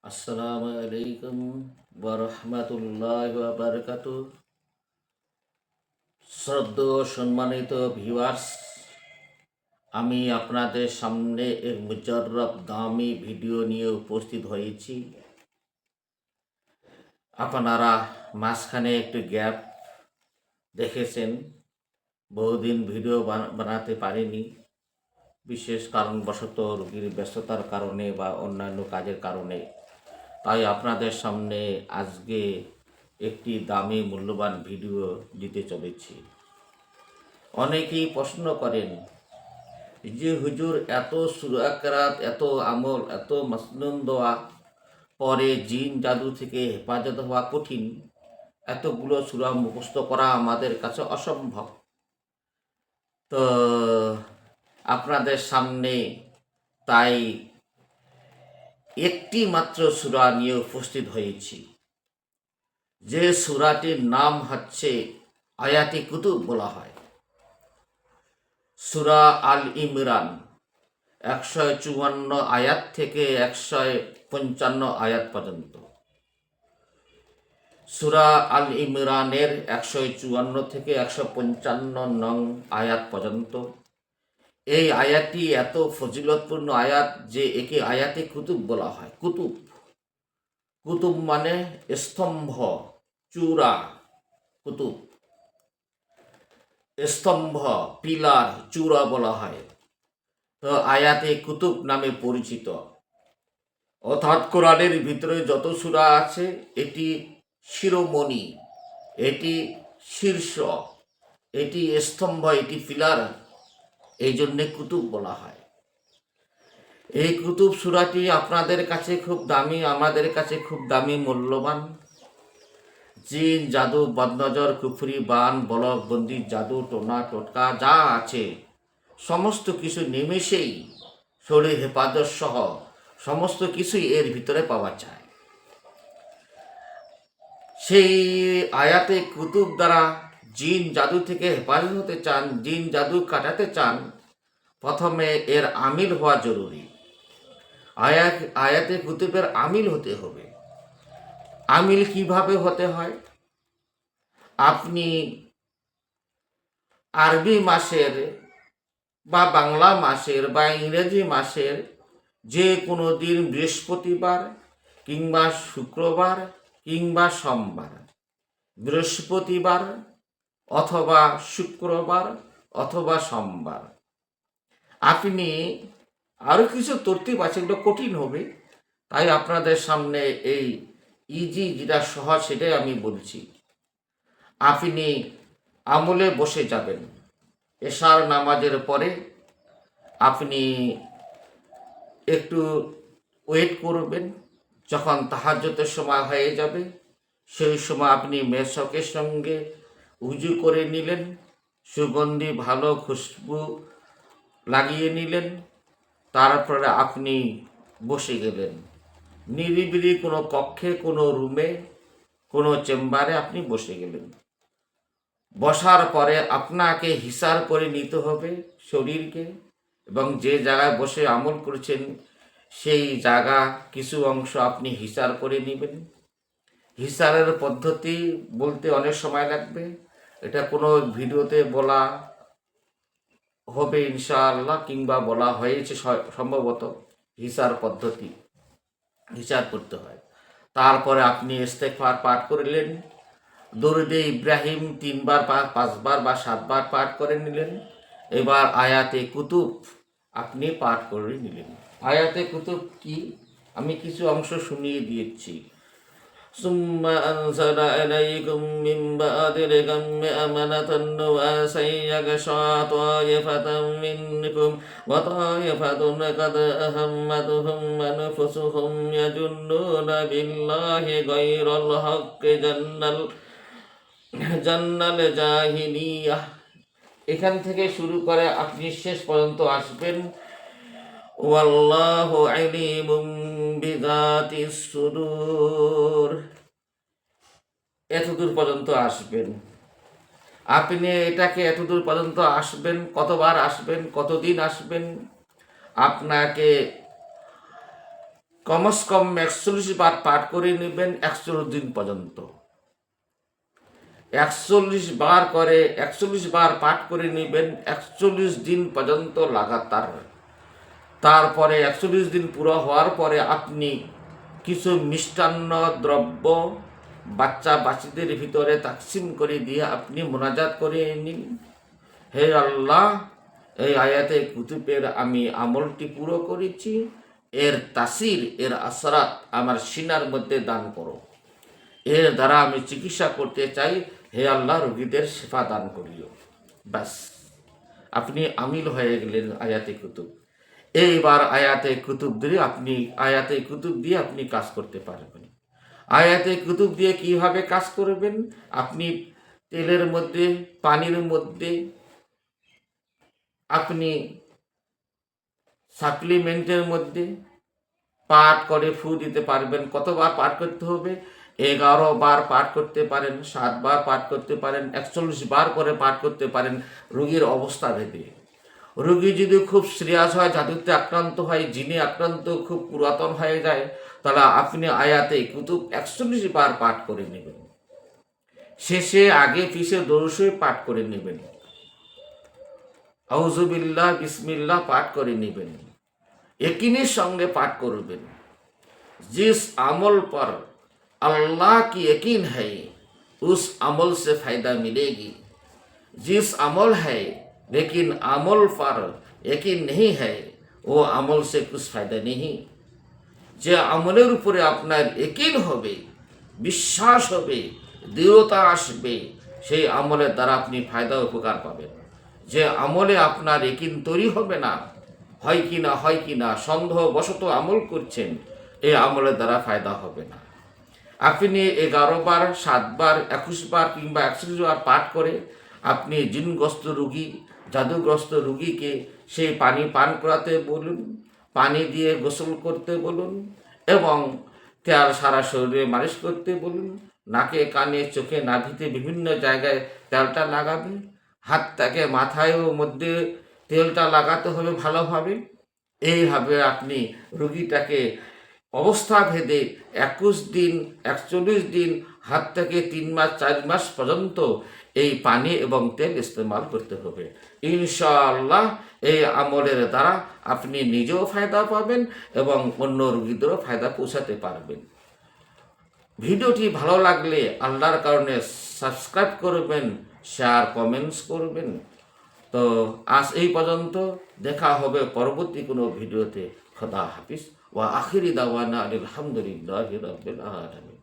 আসসালামু আলাইকুম ওয়া রাহমাতুল্লাহি ওয়া বারাকাতুহু। শ্রদ্ধেয় সম্মানিত ভিউয়ার্স, আমি আপনাদের সামনে এক মুজাররব দামি ভিডিও নিয়ে উপস্থিত হয়েছি। আপনারা মাঝখানে একটু গ্যাপ দেখেছেন, বহুদিন ভিডিও বানাতে পারিনি, বিশেষ কারণবশত রোগীর ব্যস্ততার কারণে বা অন্যান্য কাজের কারণে। তাই আপনাদের সামনে আজকে একটি দামি মূল্যবান ভিডিও দিতে চলেছি। অনেকেই প্রশ্ন করেন যে হুজুর, এত সূরা কেরাত, এত আমল, এত মাসনুন দোয়া পরে জিন জাদু থেকে হেফাজত হওয়া কঠিন, এতগুলো সূরা মুখস্থ করা আমাদের কাছে অসম্ভব। তো আপনাদের সামনে তাই একটি মাত্র সূরা নিয়ে উপস্থিত হয়েছি, যে সূরাটির নাম হচ্ছে আয়াতে কুতুব বলা হয়। সূরা আল ইমরান 154 আয়াত থেকে 155 আয়াত পর্যন্ত। সূরা আল ইমরানের 154 থেকে 155 নং আয়াত পর্যন্ত। এই আয়াতটি এত ফজিলতপূর্ণ আয়াত যে একে আয়াতে কুতুব বলা হয়। কুতুব, কুতুব মানে স্তম্ভ, চূড়া। কুতুব স্তম্ভ, পিলার, চূড়া বলা হয়। তো আয়াতে কুতুব নামে পরিচিত। অর্থাৎ কোরআনের ভিতরে যত সূরা আছে, এটি শিরোমণি, এটি শীর্ষ, এটি স্তম্ভ, এটি পিলার, এই জন্যে কুতুব বলা হয়। এই কুতুব সূরাটি আপনাদের কাছে খুব দামি, আমাদের কাছে খুব দামি, মূল্যবান। জিন জাদু, বদনজর, কুফরি, বান, বলক, বন্দি, জাদু, টোনা টোটকা যা আছে সমস্ত কিছু নিমেষেই শরীর হেফাজত সহ সমস্ত কিছুই এর ভিতরে পাওয়া যায়। সেই আয়াতে কুতুব দ্বারা জিন জাদু থেকে হেফাজত হতে চান, জিন জাদু কাটাতে চান, প্রথমে এর আমিল হওয়া জরুরি। আয়াতে কুতুবের আমিল হতে হবে। আমিল কিভাবে হতে হয়? আপনি আরবি মাসের বা বাংলা মাসের বা ইংরেজি মাসের যে কোনো দিন, বৃহস্পতিবার কিংবা শুক্রবার কিংবা সোমবার, বৃহস্পতিবার অথবা শুক্রবার অথবা সোমবার, আপনি আরও কিছু তরতিব আছে, এগুলো কঠিন হবে, তাই আপনাদের সামনে এই ইজি যেটা সহজ সেটাই আমি বলছি। আপনি আমলে বসে যাবেন। এশার নামাজের পরে আপনি একটু ওয়েট করবেন। যখন তাহাজ্জুদের সময় হয়ে যাবে, সেই সময় আপনি মেশকের সঙ্গে উজু করে নিলেন, সুগন্ধি ভালো খুশবু লাগিয়ে নিলেন, তারপরে আপনি বসে গেলেন নিরিবিলি কোনো কক্ষে, কোনো রুমে, কোনো চেম্বারে আপনি বসে গেলেন। বসার পরে আপনাকে হিসার করে নিতে হবে শরীরকে, এবং যে জায়গায় বসে আমল করছেন সেই জায়গা কিছু অংশ আপনি হিসার করে নেবেন। হিসারের পদ্ধতি বলতে অনেক সময় লাগবে, এটা কোনো ভিডিওতে বলা হবে ইনশাআল্লাহ, কিংবা বলা হয়েছে সম্ভবত। হিসার পদ্ধতি, হিসার করতে হয়। তারপরে আপনি ইস্তেগফার পাঠ করলেন, দরুদে ইব্রাহিম 3 বার বা 5 বার বা 7 বার পাঠ করে নিলেন। এবার আয়াতে কুতুব আপনি পাঠ করে নিলেন। আয়াতে কুতুব কি, আমি কিছু অংশ শুনিয়ে দিয়েছি। সুম্মা আনজালা আলাইকুম মিন বাদিল গাম্মি আমানাতান নুআসান ইয়াগশা তায়ফাতাম মিনকুম ওয়া তায়ফাতুন কাদ আহাম্মাতুহুম আনফুসুহুম ইয়াজুন্নুনা বিল্লাহি গায়রাল হাক্কি জান্নাল জাহিলিয়াহ। এখান থেকে শুরু করে আপনি শেষ পর্যন্ত আসবেন। ওয়াল্লাহু আলিমুম বিযাতিস সুদূর, এতদূর পর্যন্ত আসবেন। আপনি এটাকে এতদূর পর্যন্ত আসবেন, কতবার আসবেন, কতদিন আসবেন, আপনাকে কমস কম 41 বার পাঠ করে নেবেন 41 দিন পর্যন্ত। 41 বার করে 41 বার পাঠ করে নেবেন 41 দিন পর্যন্ত লাগাতার। তারপরে 41 দিন পুরো হওয়ার পরে আপনি কিছু মিষ্টান্ন দ্রব্য বাচ্চা বাচ্চাদের ভিতরে তাকসিম করে দিয়ে আপনি মোনাজাত করে নিন, হে আল্লাহ, এই আয়াতে কুতুবের আমি আমলটি পুরো করেছি, এর তাসির, এর আসরাত আমার সিনার মধ্যে দান করো। এর দ্বারা আমি চিকিৎসা করতে চাই, হে আল্লাহ রোগীদের শেফা দান করিও। ব্যাস, আপনি আমিল হয়ে গেলেন আয়াতে কুতুব। এইবার আয়াতে কুতুব দিয়ে আপনি কাজ করতে পারবেন। আয়াতে কুতুব দিয়ে কিভাবে কাজ করবেন? আপনি তেলের মধ্যে, পানির মধ্যে আপনি সাপ্লিমেন্টের মধ্যে পাঠ করে ফু দিতে পারবেন। কতবার পাঠ করতে হবে? 11 বার পাঠ করতে পারেন, 7 বার পাঠ করতে পারেন, 41 বার করে পাঠ করতে পারেন, রোগীর অবস্থা ভেদে। রোগী যদি খুব সিরিয়াস হয়, জাদুতে আক্রান্ত হয়, জিনে আক্রান্ত খুব পুরাতন হয়ে যায়, তাহলে আপনি আয়াতে কুতুব 41 বার পাঠ করে নেবেন। শেষে আগে পিছে দরুদ পাঠ করে নেবেন, আউযুবিল্লাহ বিসমিল্লাহ পাঠ করে নেবেন, यकीनी संगे पाठ करबें। जिस अमल पर अल्लाह की यकीन है उस अमल से फायदा मिलेगी। जिस अमल है लेकिन अमल पर यकीन नहीं है वो अमल से कुछ फायदा नहीं। जे अमलेर उपरे आपनार यकीन होबे, विश्वास होबे, दृढ़ता आसबे, সেই আমলের দ্বারা আপনি ফায়দা উপকার পাবেন। যে আমলে আপনার यकीन তৈরি হবে না, হয় কি না সন্দেহবশত আমল করছেন, এই আমলের দ্বারা ফায়দা হবে না। আপনি 11 বার, 7 বার, 21 বার কিংবা 41 বার পাঠ করে আপনি জিনগ্রস্ত রোগী, জাদুগ্রস্ত রোগীকে সেই পানি পান করাতে বলুন, পানি দিয়ে গোসল করতে বলুন এবং তেল সারা শরীরে মালিশ করতে বলুন। নাকে, কানে, চোখে, নাভিতে বিভিন্ন জায়গায় তেলটা লাগাবে। হাতটাকে মাথায় ও মধ্যে তেলটা লাগাতে হবে ভালোভাবে। এইভাবে আপনি রোগীটাকে অবস্থা ভেদে 21 দিন, 41 দিন, হাত থেকে 3 মাস 4 মাস পর্যন্ত এই পানি এবং তেল ইস্তেমাল করতে হবে। ইনশাআল্লাহ এই আমলের দ্বারা আপনি নিজেও ফায়দা পাবেন এবং অন্য রোগীদেরও ফায়দা পৌঁছাতে পারবেন। ভিডিওটি ভালো লাগলে আল্লাহর কারণে সাবস্ক্রাইব করবেন, শেয়ার, কমেন্টস করবেন। তো আজ এই পর্যন্ত, দেখা হবে পরবর্তী কোনো ভিডিওতে। খোদা হাফিজ ওয়া আখিরি দাওয়ানা আলহামদুলিল্লাহি রাব্বিল আলামিন।